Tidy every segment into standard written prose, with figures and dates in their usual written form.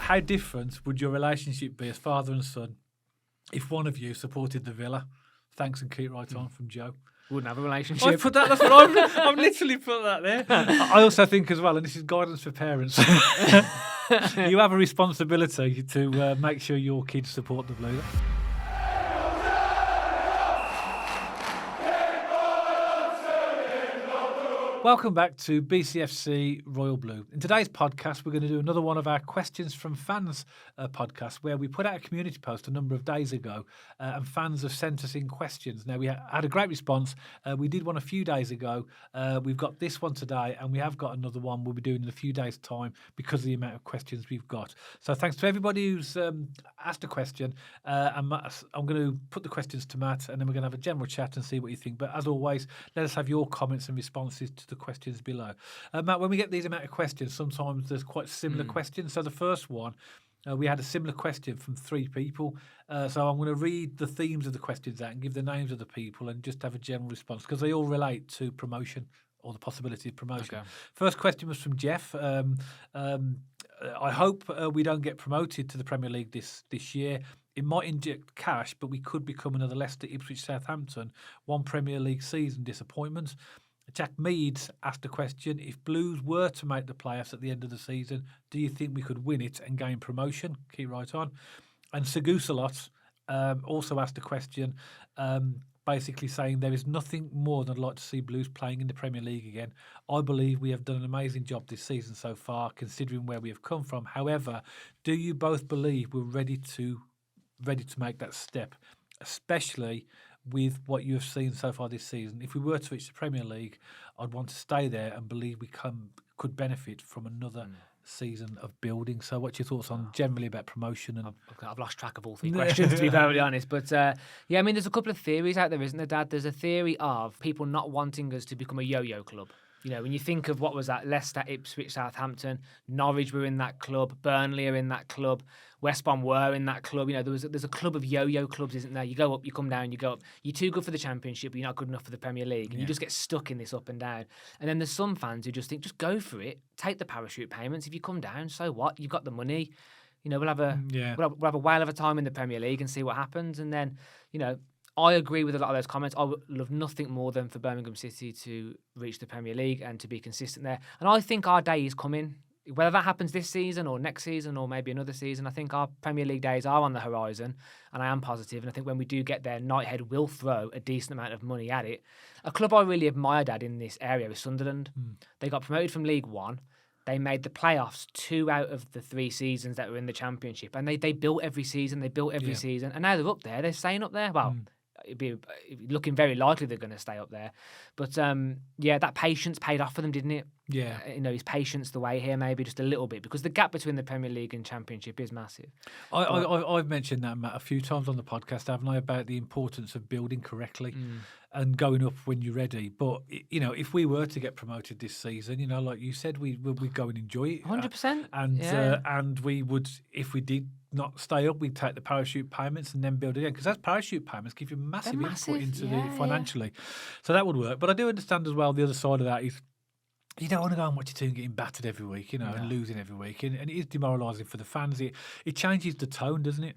how different would your relationship be as father and son if one of you supported the Villa? Thanks and keep right on from Joe. Wouldn't have a relationship. I put that. That's what I've literally put that there. I also think as well, and this is guidance for parents. You have a responsibility to make sure your kids support the Blue. Welcome back to BCFC Royal Blue. In today's podcast, we're going to do another one of our Questions from Fans podcasts, where we put out a community post a number of days ago, and fans have sent us in questions. Now, we had a great response. We did one a few days ago. We've got this one today, and we have got another one we'll be doing in a few days' time because of the amount of questions we've got. So thanks to everybody who's asked a question. And Matt, I'm going to put the questions to Matt, and then we're going to have a general chat and see what you think. But as always, let us have your comments and responses to the questions below. Matt, when we get these amount of questions, sometimes there's quite similar questions. So the first one, we had a similar question from 3 people. So I'm going to read the themes of the questions out and give the names of the people and just have a general response because they all relate to promotion or the possibility of promotion. Okay. First question was from Jeff. I hope we don't get promoted to the Premier League this year. It might inject cash, but we could become another Leicester, Ipswich, Southampton, one Premier League season disappointment. Jack Meads asked a question: if Blues were to make the playoffs at the end of the season, do you think we could win it and gain promotion? Keep right on. And Segusalot also asked a question, basically saying there is nothing more than I'd like to see Blues playing in the Premier League again. I believe we have done an amazing job this season so far, considering where we have come from. However, do you both believe we're ready to make that step, especially with what you have seen so far this season? If we were to reach the Premier League, I'd want to stay there and believe we could benefit from another season of building. So what's your thoughts on generally about promotion? And I've lost track of all 3 questions, to be very honest. But yeah, I mean, there's a couple of theories out there, isn't there, Dad? There's a theory of people not wanting us to become a yo-yo club. You know, when you think of what was that, Leicester, Ipswich, Southampton, Norwich were in that club, Burnley are in that club, West Brom were in that club. You know, there's a club of yo-yo clubs, isn't there? You go up, you come down, you go up. You're too good for the Championship, but you're not good enough for the Premier League. And you just get stuck in this up and down. And then there's some fans who just think, just go for it. Take the parachute payments. If you come down, so what? You've got the money. You know, we'll have a whale of a time in the Premier League and see what happens. And then, you know, I agree with a lot of those comments. I would love nothing more than for Birmingham City to reach the Premier League and to be consistent there. And I think our day is coming. Whether that happens this season or next season or maybe another season, I think our Premier League days are on the horizon, and I am positive. And I think when we do get there, Knighthead will throw a decent amount of money at it. A club I really admire, Dad, in this area is Sunderland. They got promoted from League One. They made the playoffs 2 out of the 3 seasons that were in the Championship. And they built every season. They built every season. And now they're up there. They're staying up there. Well, it'd be looking very likely they're going to stay up there. But, yeah, that patience paid off for them, didn't it? Yeah. You know, is patience the way here, maybe just a little bit? Because the gap between the Premier League and Championship is massive. I've mentioned that, Matt, a few times on the podcast, haven't I, about the importance of building correctly and going up when you're ready. But, you know, if we were to get promoted this season, you know, like you said, we'd go and enjoy it. 100%. And we would, if we did not stay up, we'd take the parachute payments and then build again. Because those parachute payments give you massive input into the financially. So that would work. But I do understand as well the other side of that is you don't want to go and watch your team getting battered every week, you know, and losing every week. And it is demoralising for the fans. It changes the tone, doesn't it?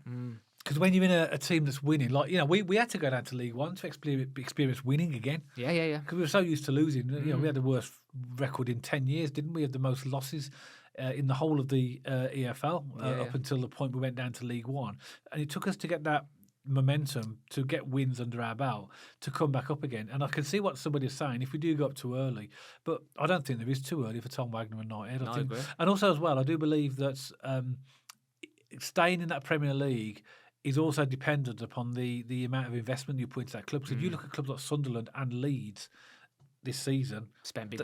Because when you're in a team that's winning, like, you know, we had to go down to League One to experience winning again. Yeah. Because we were so used to losing. You know, we had the worst record in 10 years, didn't we? We had the most losses in the whole of the EFL up until the point we went down to League One. And it took us to get that momentum, to get wins under our belt, to come back up again. And I can see what somebody's saying if we do go up too early, but I don't think there is too early for Tom Wagner and Knighthead. I think. And also as well, I do believe that staying in that Premier League is also dependent upon the amount of investment you put into that club. Because if you look at clubs like Sunderland and Leeds this season,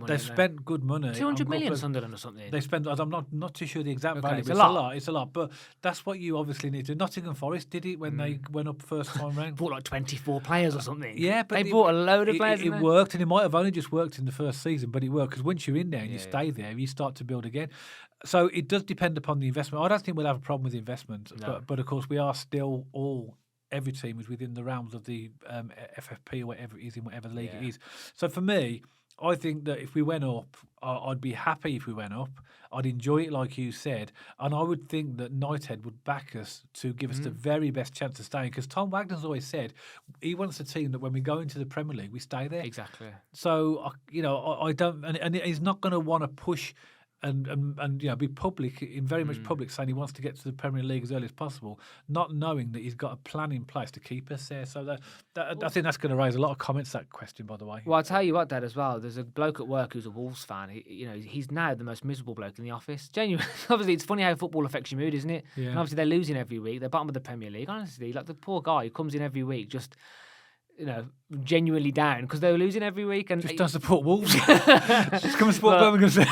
they've spent good money. 200 million Sunderland or something. They spent. I'm not too sure the exact value. It's but a lot. It's a lot. But that's what you obviously need to. Nottingham Forest did it when they went up first time round. Bought like 24 players or something. Yeah, but they bought a load of players. It worked, and it might have only just worked in the first season, but it worked because once you're in there and you stay there, you start to build again. So it does depend upon the investment. I don't think we'll have a problem with the investment, but of course we are still every team is within the realms of the FFP or whatever it is in whatever league it is. So for me, I think that if we went up, I'd be happy if we went up. I'd enjoy it, like you said, and I would think that Knighthead would back us to give us the very best chance of staying. Because Tom Wagner's always said he wants a team that when we go into the Premier League, we stay there. Exactly. So I don't, and he's not going to want to push. And be public, in very much public, saying he wants to get to the Premier League as early as possible, not knowing that he's got a plan in place to keep us there. So I think that's going to raise a lot of comments, that question, by the way. Well, I'll tell you what, Dad, as well. There's a bloke at work who's a Wolves fan. He's now the most miserable bloke in the office. Genuinely, obviously, it's funny how football affects your mood, isn't it? Yeah. And obviously, they're losing every week. They're bottom of the Premier League. Honestly, like the poor guy who comes in every week, just genuinely down because they were losing every week. And just don't support Wolves. Just come and support Birmingham City.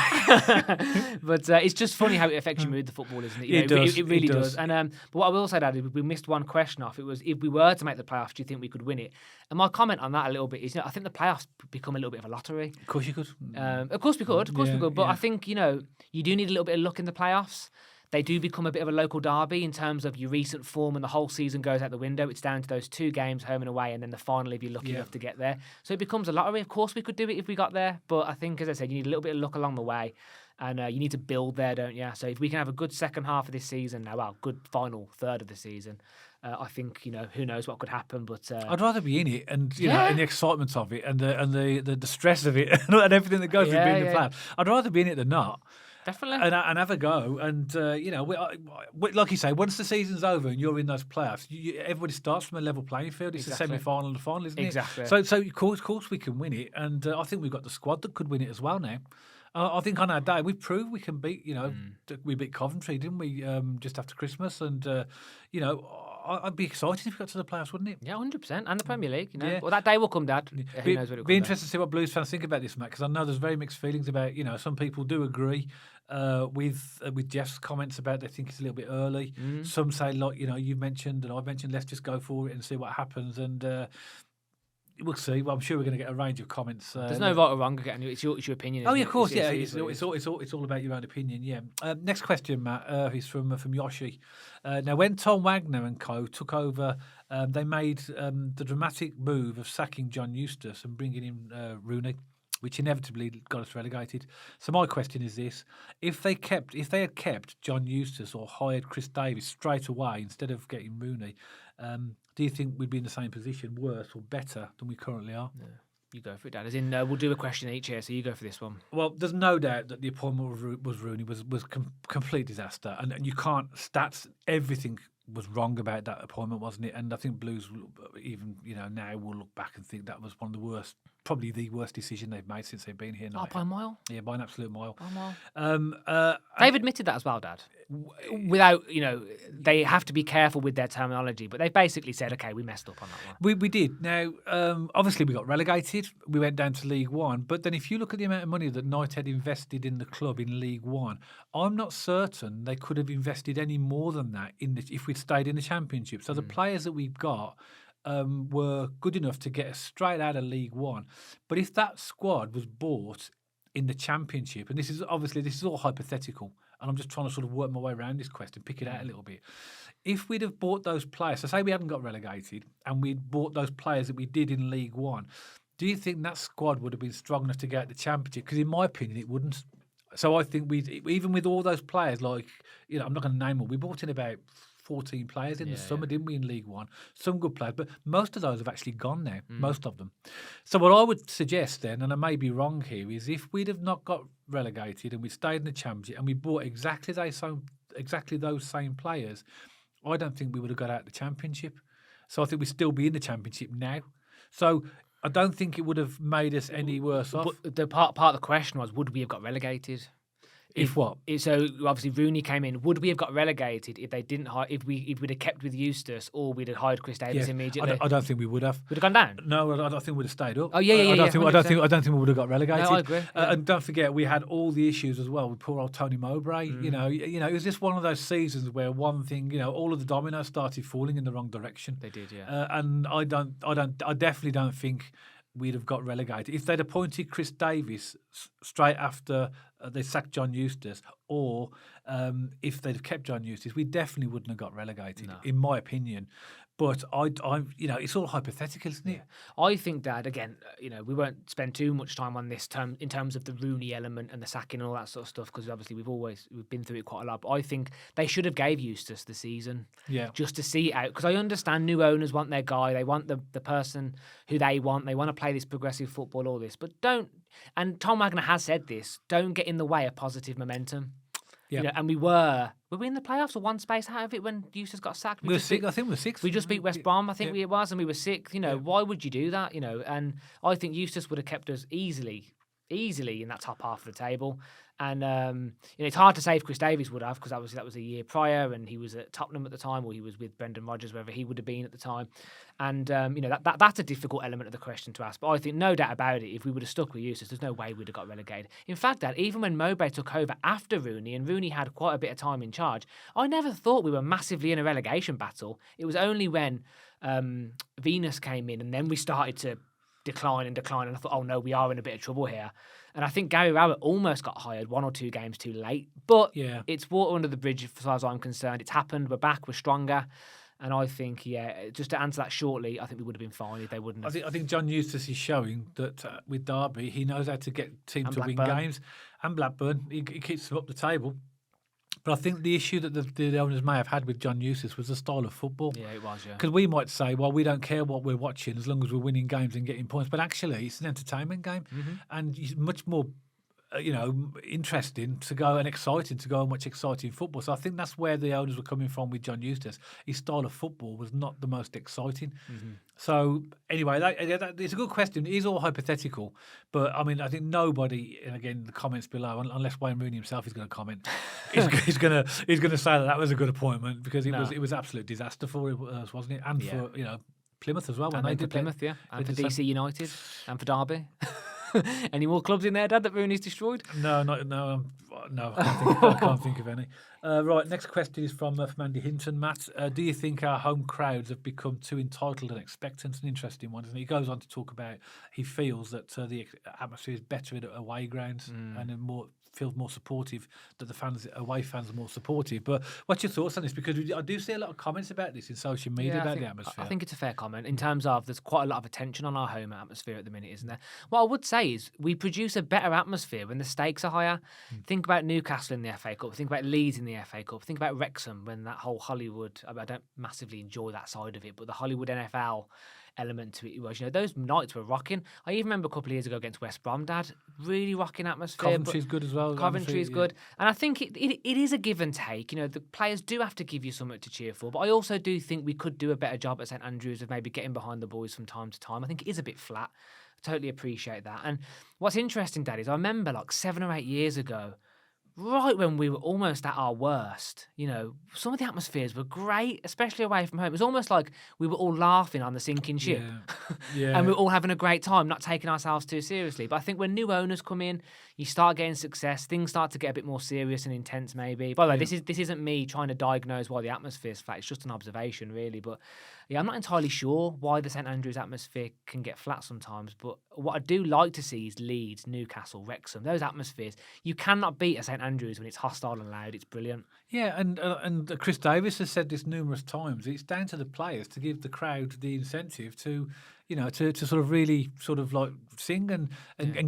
But it's just funny how it affects your mood, the football, isn't it? It really does. And but what I will say, Dad, is we missed one question off. It was, if we were to make the playoffs, do you think we could win it? And my comment on that a little bit is, I think the playoffs become a little bit of a lottery. Of course you could. Of course we could. But I think, you do need a little bit of luck in the playoffs. They do become a bit of a local derby in terms of your recent form, and the whole season goes out the window. It's down to those 2 games, home and away, and then the final if you're lucky enough to get there. So it becomes a lottery. Of course we could do it if we got there, but I think, as I said, you need a little bit of luck along the way, and you need to build there, don't you? So if we can have a good second half of this season, good final third of the season, I think, who knows what could happen. But I'd rather be in it, and and the excitement of it, and the stress of it, and everything that goes with being the player. I'd rather be in it than not. Definitely. And have a go. And, like you say, once the season's over and you're in those playoffs, everybody starts from a level playing field. It's a semi-final and a final, isn't it? Exactly. So of course we can win it. And I think we've got the squad that could win it as well now. I think on our day, we've proved we can beat, we beat Coventry, didn't we, just after Christmas? And, I'd be excited if we got to the playoffs, wouldn't it? Yeah, 100%. And the Premier League, Well, that day will come, Dad. Who knows what it'll be interested to see what Blues fans think about this, Matt, because I know there's very mixed feelings about, some people do agree with Jeff's comments about they think it's a little bit early. Some say, like, you've mentioned and I've mentioned, let's just go for it and see what happens. And we'll see. Well, I'm sure we're going to get a range of comments. There's no right or wrong again. It's your opinion. Oh, yeah, of course. It's all about your own opinion. Yeah. Next question, Matt. Is from Yoshi. Now, when Tom Wagner and co took over, they made the dramatic move of sacking John Eustace and bringing in Rooney, which inevitably got us relegated. So my question is this: if they had kept John Eustace or hired Chris Davies straight away instead of getting Rooney, do you think we'd be in the same position, worse or better than we currently are? Yeah. You go for it, Dad. As in, we'll do a question each here, so you go for this one. Well, there's no doubt that the appointment of Rooney was complete disaster, and you can't everything was wrong about that appointment, wasn't it? And I think Blues, even now, will look back and think that was one of the worst, probably the worst decision they've made since they've been here. Oh, by a mile? Yeah, by an absolute mile. By a mile. They've admitted that as well, Dad. Without, they have to be careful with their terminology, but they basically said, okay, we messed up on that one. We did. Now, obviously, we got relegated. We went down to League One. But then if you look at the amount of money that Knighthead invested in the club in League One, I'm not certain they could have invested any more than that if we'd stayed in the Championship. So the players that we've got were good enough to get us straight out of League One. But if that squad was bought in the Championship, and this is all hypothetical, and I'm just trying to sort of work my way around this question, pick it out a little bit. If we'd have bought those players, so say we hadn't got relegated, and we'd bought those players that we did in League One, do you think that squad would have been strong enough to get out the Championship? Because in my opinion, it wouldn't. So I think even with all those players, like, I'm not going to name them, we bought in about 14 players in the summer, didn't we, in League One? Some good players, but most of those have actually gone now, most of them. So what I would suggest then, and I may be wrong here, is if we'd have not got relegated and we stayed in the Championship and we bought exactly those same players, I don't think we would have got out of the Championship. So I think we'd still be in the Championship now. So I don't think it would have made us any worse off. But the part of the question was, would we have got relegated? If what? So obviously Rooney came in. Would we have got relegated if they didn't hire? If we'd have kept with Eustace, or we'd have hired Chris Davies immediately? I don't think we would have. Would have gone down. No, I don't think we'd have stayed up. Oh yeah. I don't think we would have got relegated. No, I agree. And don't forget, we had all the issues as well with poor old Tony Mowbray. It was just one of those seasons where one thing, all of the dominoes started falling in the wrong direction. They did, yeah. And I definitely don't think we'd have got relegated. If they'd appointed Chris Davies straight after they sacked John Eustace, or if they'd have kept John Eustace, we definitely wouldn't have got relegated, in my opinion. But it's all hypothetical, isn't it? I think, Dad, again, we won't spend too much time on this term in terms of the Rooney element and the sacking and all that sort of stuff, because obviously we've been through it quite a lot. But I think they should have gave Eustace the season, just to see it out. Because I understand new owners want their guy, they want the person who they want to play this progressive football, all this, but don't. And Tom Wagner has said this: don't get in the way of positive momentum. Yeah. And were we in the playoffs or one space out of it when Eustace got sacked? We were sixth. I think we were sixth. We just beat West Brom, I think it was, and we were sixth. Why would you do that? And I think Eustace would have kept us easily in that top half of the table. And it's hard to say if Chris Davies would have, because that was a year prior, and he was at Tottenham at the time, or he was with Brendan Rodgers, wherever he would have been at the time. And that's a difficult element of the question to ask. But I think no doubt about it, if we would have stuck with Eustace, there's no way we'd have got relegated. In fact, Dad, even when Mowbray took over after Rooney, and Rooney had quite a bit of time in charge, I never thought we were massively in a relegation battle. It was only when Venus came in, and then we started to decline, and I thought, oh no, we are in a bit of trouble here. And I think Gary Rowett almost got hired 1 or 2 games too late. But it's water under the bridge as far as I'm concerned. It's happened. We're back. We're stronger. And I think, just to answer that shortly, I think we would have been fine if they wouldn't have. I think John Eustace is showing that with Derby, he knows how to get teams to win games. And Blackburn, he keeps them up the table. But I think the issue that the owners may have had with John Eustace was the style of football. Yeah, it was, Because we might say, well, we don't care what we're watching as long as we're winning games and getting points. But actually, it's an entertainment game. And it's much more, interesting to go and exciting to go and watch exciting football. So I think that's where the owners were coming from with John Eustace. His style of football was not the most exciting. So anyway, it's a good question. It is all hypothetical, but I mean, I think nobody, and again, the comments below, unless Wayne Rooney himself is going to comment, he's going to say that was a good appointment, because it was absolute disaster for us, wasn't it? And for Plymouth as well. And then for Plymouth, and for DC United, and for Derby. Any more clubs in there, Dad, that Rooney's destroyed? No, I can't think of any. Right, next question is from Andy Hinton. Matt, do you think our home crowds have become too entitled and expectant? An interesting one, isn't it? He goes on to talk about he feels that the atmosphere is better at away grounds and feels more supportive, that the away fans are more supportive. But what's your thoughts on this? Because I do see a lot of comments about this in social media about the atmosphere. I think it's a fair comment in terms of there's quite a lot of attention on our home atmosphere at the minute, isn't there? What I would say is we produce a better atmosphere when the stakes are higher. Think about Newcastle in the FA Cup. Think about Leeds in the FA Cup. Think about Wrexham when that whole Hollywood, I don't massively enjoy that side of it, but the Hollywood NFL element to it was, those nights were rocking. I even remember a couple of years ago against West Brom, Dad, really rocking atmosphere. Coventry's good as well. Coventry's good. And I think it is a give and take. The players do have to give you something to cheer for, but I also do think we could do a better job at St.Andrews of maybe getting behind the boys from time to time. I think it is a bit flat. I totally appreciate that. And what's interesting, Dad, is I remember like 7 or 8 years ago, right when we were almost at our worst, some of the atmospheres were great, especially away from home. It was almost like we were all laughing on the sinking ship. Yeah. And we were all having a great time, not taking ourselves too seriously. But I think when new owners come in, you start getting success, things start to get a bit more serious and intense maybe. By the way, this isn't me trying to diagnose why the atmosphere's flat. It's just an observation, really. But I'm not entirely sure why the St Andrews atmosphere can get flat sometimes. But what I do like to see is Leeds, Newcastle, Wrexham, those atmospheres. You cannot beat a St Andrews when it's hostile and loud. It's brilliant. Yeah, and Chris Davies has said this numerous times. It's down to the players to give the crowd the incentive to, to sort of really sort of like sing and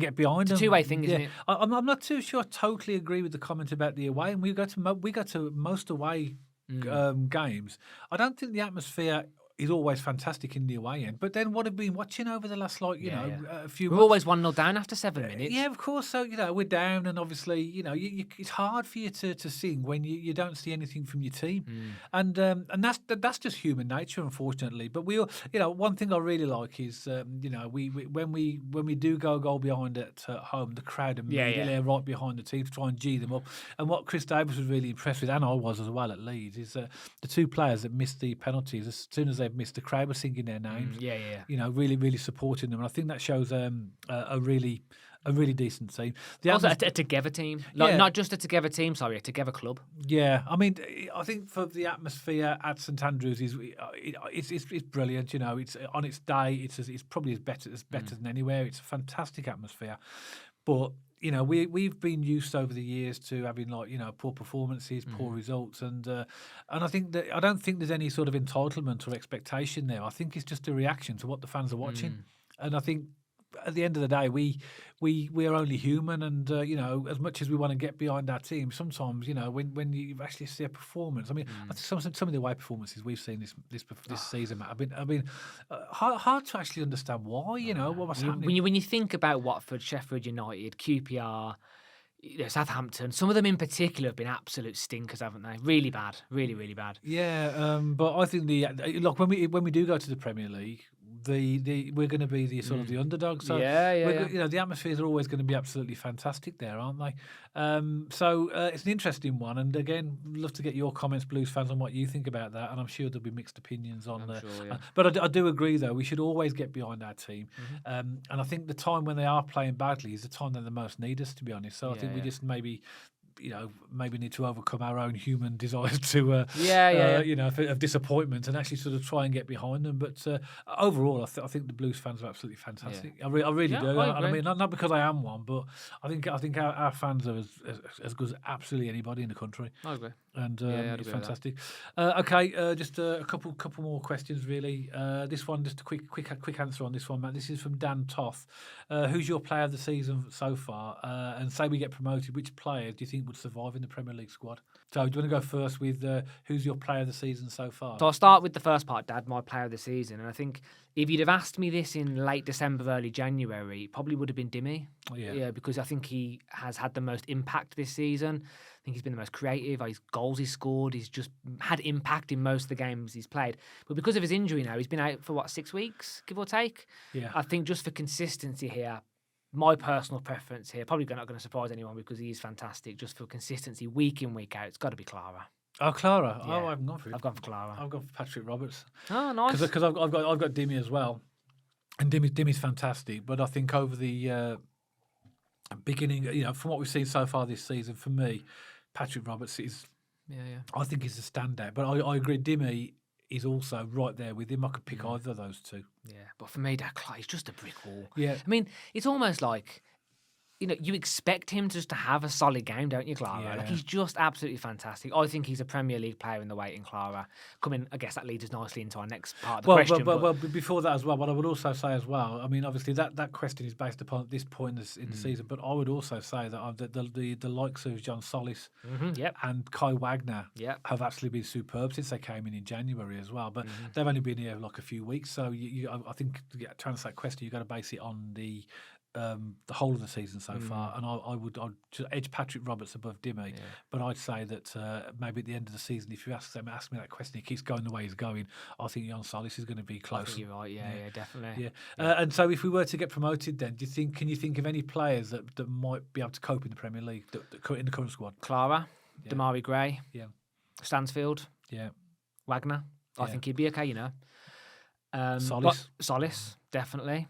get behind them. It's a two-way thing, isn't it? I'm not too sure. I totally agree with the comment about the away, and we go to most away games. I don't think the atmosphere is always fantastic in the away end. But then what have we been watching over the last, a few months? We're always 1-0 down after 7 minutes. Yeah, of course. So, we're down, and obviously, it's hard for you to sing when you don't see anything from your team. And that's just human nature, unfortunately. But we, one thing I really like is, when we do go a goal behind at home, the crowd immediately are right behind the team to try and G them up. And what Chris Davies was really impressed with, and I was as well at Leeds, is the 2 players that missed the penalties, as soon as they've missed, the crowd were singing their names. Really, really supporting them. And I think that shows a really decent team. Also, a together team. Not just a together team, a together club. Yeah, I mean, I think for the atmosphere at St Andrews it's brilliant. It's on its day, it's probably as better than anywhere. It's a fantastic atmosphere, but we've been used over the years to having poor performances, poor results, and I don't think there's any sort of entitlement or expectation there. I think it's just a reaction to what the fans are watching, and I think at the end of the day, we are only human, and as much as we want to get behind our team, sometimes when you actually see a performance, I think some of the away performances we've seen this season, Matt, have been hard to actually understand why. What was happening when you think about Watford, Sheffield United, QPR. Southampton, some of them in particular have been absolute stinkers, haven't they? Really bad, really, really bad. Yeah, but I think when we do go to the Premier League, we're going to be the sort of the underdog. So the atmospheres are always going to be absolutely fantastic there, aren't they? So it's an interesting one, and again, love to get your comments, Blues fans, on what you think about that. And I'm sure there'll be mixed opinions on that. Sure, but I do agree, though, we should always get behind our team, and I think the time when they are playing badly is the time they're the most need us, to be honest. So I think we just maybe need to overcome our own human desires to, of disappointment, and actually sort of try and get behind them. But overall, I think the Blues fans are absolutely fantastic. I really do. I mean, not because I am one, but I think our fans are as good as absolutely anybody in the country. I agree. And it's fantastic. Okay, just a couple more questions, really. This one, just a quick answer on this one, Matt. This is from Dan Toth. Who's your player of the season so far? And say we get promoted, which players do you think would survive in the Premier League squad? So do you want to go first with who's your player of the season so far? So I'll start with the first part, Dad, my player of the season. And I think if you'd have asked me this in late December, early January, it probably would have been Dimmy. Yeah, because I think he has had the most impact this season. I think he's been the most creative. His goals he's scored, he's just had impact in most of the games he's played. But because of his injury now, he's been out for 6 weeks, give or take? Yeah. I think just for consistency here, my personal preference here, probably not going to surprise anyone because he is fantastic. Just for consistency, week in, week out, it's got to be Clara. Oh, Clara. Yeah. Oh, I haven't gone for it. I've gone for Clara. I've gone for Patrick Roberts. Oh, nice. Because I've got Dimmy as well, and Dimmy's fantastic. But I think over the beginning, from what we've seen so far this season, for me, Patrick Roberts is. Yeah. I think he's a standout. But I agree, Dimmy is also right there with him. I could pick either of those two. Yeah, but for me, that Clara is just a brick wall. Yeah. I mean, it's almost like, you expect him just to have a solid game, don't you, Clara? Yeah. Like, he's just absolutely fantastic. I think he's a Premier League player in the waiting, Clara. I guess that leads us nicely into our next part of the question. Well, before that as well, what I would also say as well, I mean, obviously that question is based upon this point in the season, but I would also say that the likes of John Solis and Kai Wagner have actually been superb since they came in January as well. But they've only been here like a few weeks, so I think to answer that question, you've got to base it on the whole of the season so far, and I'd just edge Patrick Roberts above Dimmy, but I'd say that maybe at the end of the season, if you ask me that question, he keeps going the way he's going, I think Jan Solis is going to be close. I think you're right, yeah, definitely. Yeah. And so if we were to get promoted then, can you think of any players that might be able to cope in the Premier League that in the current squad? Clara, Damari Gray, Stansfield, Wagner, I think he'd be okay, Solis, definitely.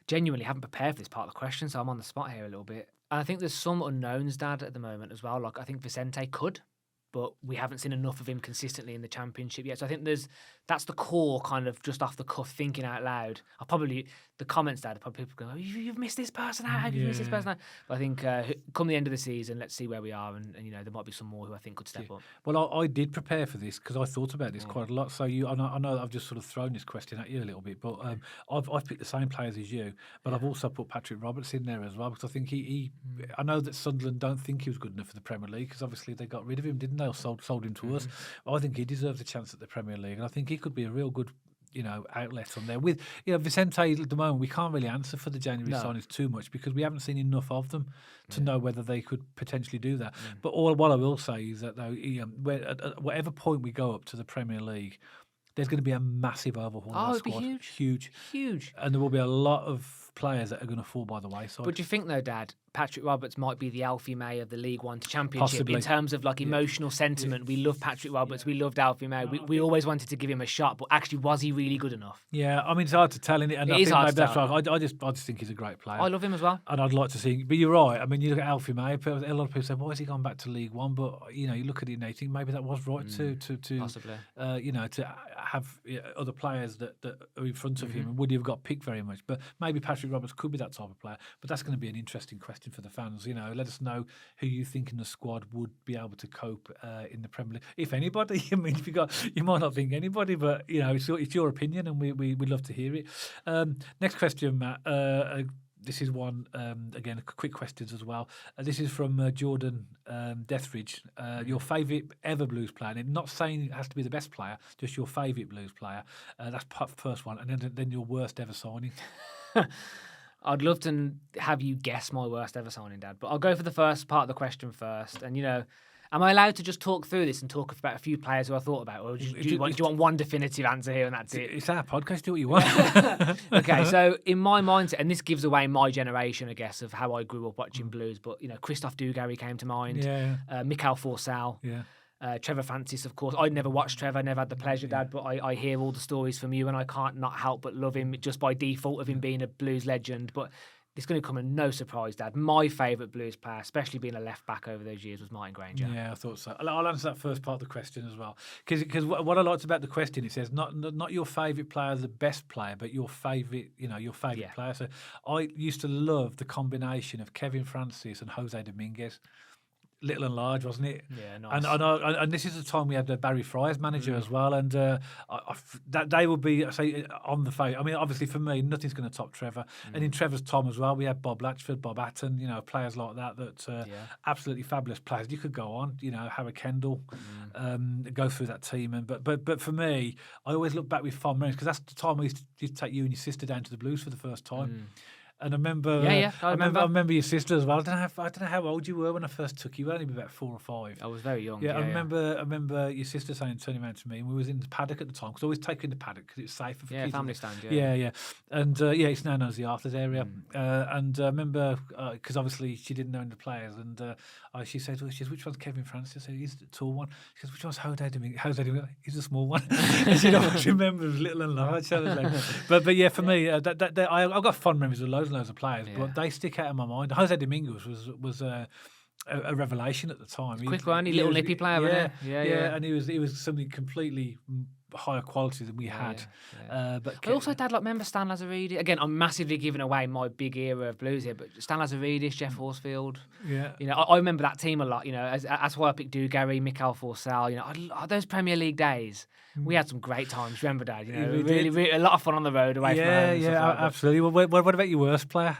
Genuinely haven't prepared for this part of the question, so I'm on the spot here a little bit. And I think there's some unknowns, Dad, at the moment as well. Like, I think Vicente could, but we haven't seen enough of him consistently in the Championship yet. So I think that's the core kind of just off the cuff thinking out loud. The comments, Dad, probably people go, you've missed this person out, how have you missed this person out? But I think come the end of the season, let's see where we are, and there might be some more who I think could step up. Well, I did prepare for this because I thought about this quite a lot. So I know that I've just sort of thrown this question at you a little bit, but I've picked the same players as you, but I've also put Patrick Roberts in there as well because I think I know that Sunderland don't think he was good enough for the Premier League because obviously they got rid of him, didn't they? Or sold him to us. I think he deserves a chance at the Premier League, and I think he could be a real good outlet on there. With Vicente at the moment, we can't really answer for the January signings too much because we haven't seen enough of them to know whether they could potentially do that. But what I will say is that though, at whatever point we go up to the Premier League, there's going to be a massive overhaul of our squad. It'd be huge, and there will be a lot of players that are going to fall by the wayside. But do you think though, Dad, Patrick Roberts might be the Alfie May of the League One to Championship Possibly. In terms of like emotional sentiment? We love Patrick Roberts, we loved Alfie May. We always wanted to give him a shot, but actually, was he really good enough? Yeah, I mean it's hard to tell, and it is hard to tell. Right. I just think he's a great player. I love him as well, and I'd like to see him. But you're right. I mean, you look at Alfie May. A lot of people say, "Why has he gone back to League One?" But you look at it and you think maybe that was right to possibly. To have other players that are in front of him, and would he have got picked very much? But maybe Patrick Patrick Roberts could be that type of player, but that's going to be an interesting question for the fans. You know, let us know who you think in the squad would be able to cope in the Premier League, if anybody. I mean, you might not think anybody, but you know, it's your opinion, and we'd love to hear it. Next question, Matt. This is one, again, quick questions as well. This is from Jordan Deathridge. Your favourite ever Blues player, and not saying it has to be the best player, just your favourite Blues player. That's first one, and then your worst ever signing. I'd love to have you guess my worst ever signing, Dad, but I'll go for the first part of the question first. And, you know, am I allowed to just talk through this and talk about a few players who I thought about, or do you want one definitive answer here and that's it? It's our podcast. Do what you want. Okay, so in my mindset, and this gives away my generation, I guess, of how I grew up watching Blues, but, you know, Christophe Dugarry came to mind. Yeah. Mikhail Forsell. Yeah. Trevor Francis, of course. I'd never watched Trevor, never had the pleasure, Dad, but I hear all the stories from you, and I can't not help but love him just by default of him being a Blues legend. But it's going to come as no surprise, Dad. My favourite Blues player, especially being a left back over those years, was Martin Granger. Yeah, I thought so. I'll answer that first part of the question as well, because what I liked about the question, it says not your favourite player, the best player, but your favourite, your favourite player. So I used to love the combination of Kevin Francis and Jose Dominguez. Little and large, wasn't it? Yeah, nice. And this is the time we had Barry Fry as manager as well, and that they would be on the face. I mean, obviously for me, nothing's going to top Trevor. And in Trevor's time as well, we had Bob Latchford, Bob Hatton, players like that absolutely fabulous players. You could go on, Howard Kendall, go through that team, but for me, I always look back with fond memories because that's the time I used to take you and your sister down to the Blues for the first time. And I remember, I remember your sister as well. I don't know how old you were when I first took you. You were only about 4 or 5. I was very young. I remember your sister turning around to me, and we was in the paddock at the time because I always take you in the paddock because it's safer for kids. Family stand. Yeah. And it's now known as the Arthurs area. And I remember because obviously she didn't know any of the players, and she said, "Which one's Kevin Francis?" I said, "He's the tall one." She says, "Which one's Jose Dominguez?" He's the small one. And she always remembers little and large. But yeah, for me, I've got fond memories of loads of players, but they stick out in my mind. Jose Dominguez was a revelation at the time. Quick one, little nippy player, wasn't he? Yeah, and he was something completely higher quality than we had. But I also, Dad, remember Stan Lazaridis? Again, I'm massively giving away my big era of Blues here, but Stan Lazaridis, Jeff Horsfield. Yeah. I remember that team a lot. That's why I picked Dugarry, Mikhail Forsell. Those Premier League days. We had some great times. Remember, Dad? Really, a lot of fun on the road away from home. Yeah, absolutely. Well, what about your worst player?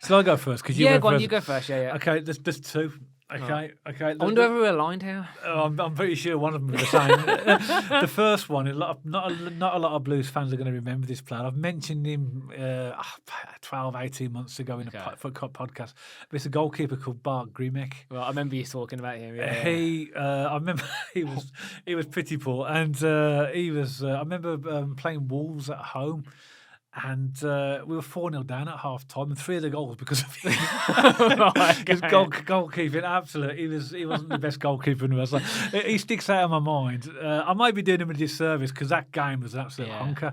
Shall I go first? Go on. You go first. Yeah. Okay, there's 2. Okay. I wonder whether we're aligned here. I'm pretty sure one of them is the same. The first one, not a lot of Blues fans are going to remember this player. I've mentioned him 12, 18 months ago in a podcast. But it's a goalkeeper called Bart Grimek. Well, I remember you talking about him. I remember he was pretty poor, and he was. I remember playing Wolves at home. And we were 4-0 down at half time, and 3 of the goals because of him. His goalkeeping, absolutely. He wasn't the best goalkeeper in the world. He sticks out of my mind. I might be doing him a disservice because that game was an absolute honker.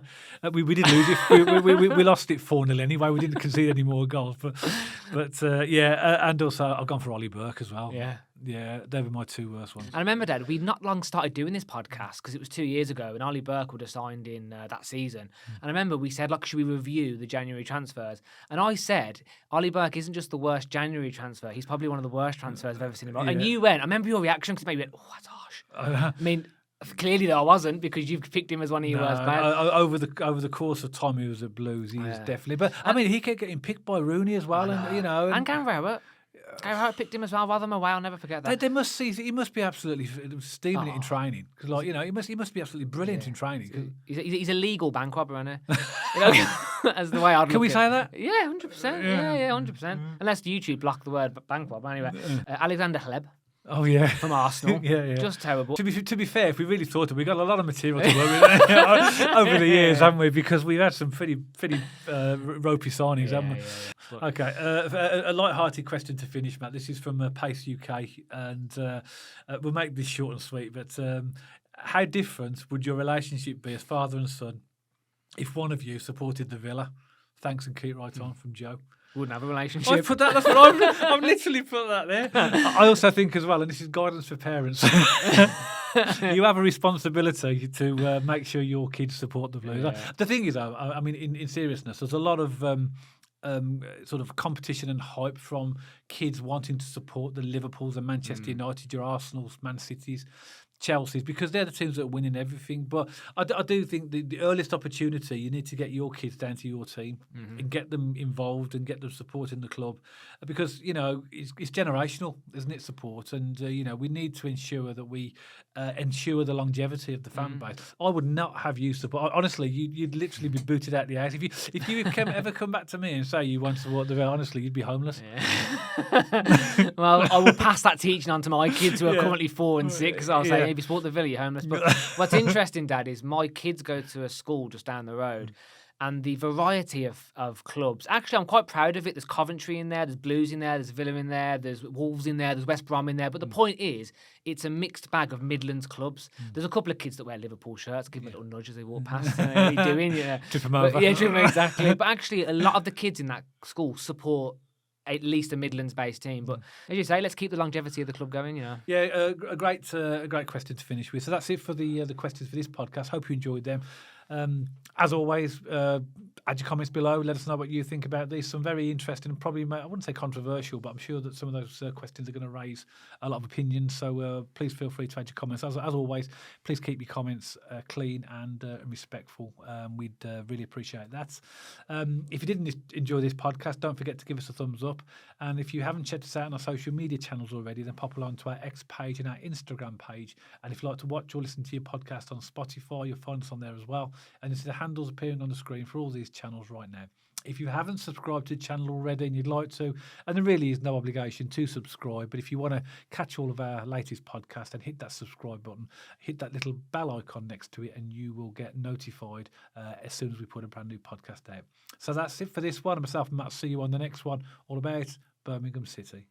We did lose it. We lost it 4-0 anyway. We didn't concede any more goals. But and also I've gone for Ollie Burke as well. Yeah, they were my 2 worst ones. I remember, Dad, we'd not long started doing this podcast because it was 2 years ago, and Ollie Burke would have signed in that season. And I remember we said, should we review the January transfers? And I said, Ollie Burke isn't just the worst January transfer; he's probably one of the worst transfers I've ever seen in my life. And you went. I remember your reaction because maybe you went, "Oh, that's harsh." I mean. Clearly, though, I wasn't because you've picked him as one of your worst players. Over the course of time, he was at Blues. He was definitely. But I mean, he kept getting picked by Rooney as well, and Gary Rowett. Gary Rowett picked him as well. Rather than away, I'll never forget that. They must see. He must be absolutely steaming it in training because, he must be absolutely brilliant in training. He's a legal bank robber, isn't he? That's the way I'd. Can we say that? Yeah, 100%. Yeah, 100%. Unless YouTube blocked the word bank robber. Anyway, Alexander Hleb. Oh yeah, from Arsenal. yeah, just terrible. To be fair, if we really thought it, we got a lot of material to work with over the years, haven't we? Because we've had some pretty ropey signings, haven't we? Yeah. Okay, a light-hearted question to finish, Matt. This is from Pace UK, and we'll make this short and sweet. But how different would your relationship be as father and son if one of you supported the Villa? Thanks and keep right on, from Joe. Wouldn't have a relationship. I put that. That's what I've literally put that there. I also think as well, and this is guidance for parents. You have a responsibility to make sure your kids support the Blues. Yeah. The thing is, though, I mean, in seriousness, there's a lot of sort of competition and hype from kids wanting to support the Liverpools and Manchester United, your Arsenals, Man Cities, Chelsea's, because they're the teams that are winning everything. But I do think the earliest opportunity, you need to get your kids down to your team and get them involved and get them supporting the club, because it's generational, isn't it? Support, and we need to ensure that we ensure the longevity of the fan base. I would not have you support. Honestly, you'd literally be booted out the house if you ever come back to me and say you want to support the Villa. Honestly, you'd be homeless. Yeah. Well, I will pass that teaching on to my kids who are currently 4 and 6. I'll say, if you support the Villa, you're homeless. But what's interesting, Dad, is my kids go to a school just down the road. And the variety of clubs. Actually, I'm quite proud of it. There's Coventry in there, there's Blues in there, there's Villa in there, there's Wolves in there, there's West Brom in there. But the point is, it's a mixed bag of Midlands clubs. There's a couple of kids that wear Liverpool shirts, give them a little nudge as they walk past. What are you doing? Trip them over. Yeah, trip them, exactly. But actually, a lot of the kids in that school support at least a Midlands-based team. But as you say, let's keep the longevity of the club going. Yeah, a great question to finish with. So that's it for the questions for this podcast. Hope you enjoyed them. As always, add your comments below. Let us know what you think about these. Some very interesting and probably, I wouldn't say controversial, but I'm sure that some of those questions are going to raise a lot of opinions. So please feel free to add your comments. As always, please keep your comments clean and respectful. We'd really appreciate that. If you didn't enjoy this podcast, don't forget to give us a thumbs up. And if you haven't checked us out on our social media channels already, then pop along to our X page and our Instagram page. And if you'd like to watch or listen to your podcast on Spotify, you'll find us on there as well. And this is the handles appearing on the screen for all these channels right now. If you haven't subscribed to the channel already and you'd like to, and there really is no obligation to subscribe, but if you want to catch all of our latest podcasts, then hit that subscribe button, hit that little bell icon next to it, and you will get notified as soon as we put a brand new podcast out. So that's it for this one. Myself and Matt, see you on the next one, all about Birmingham City.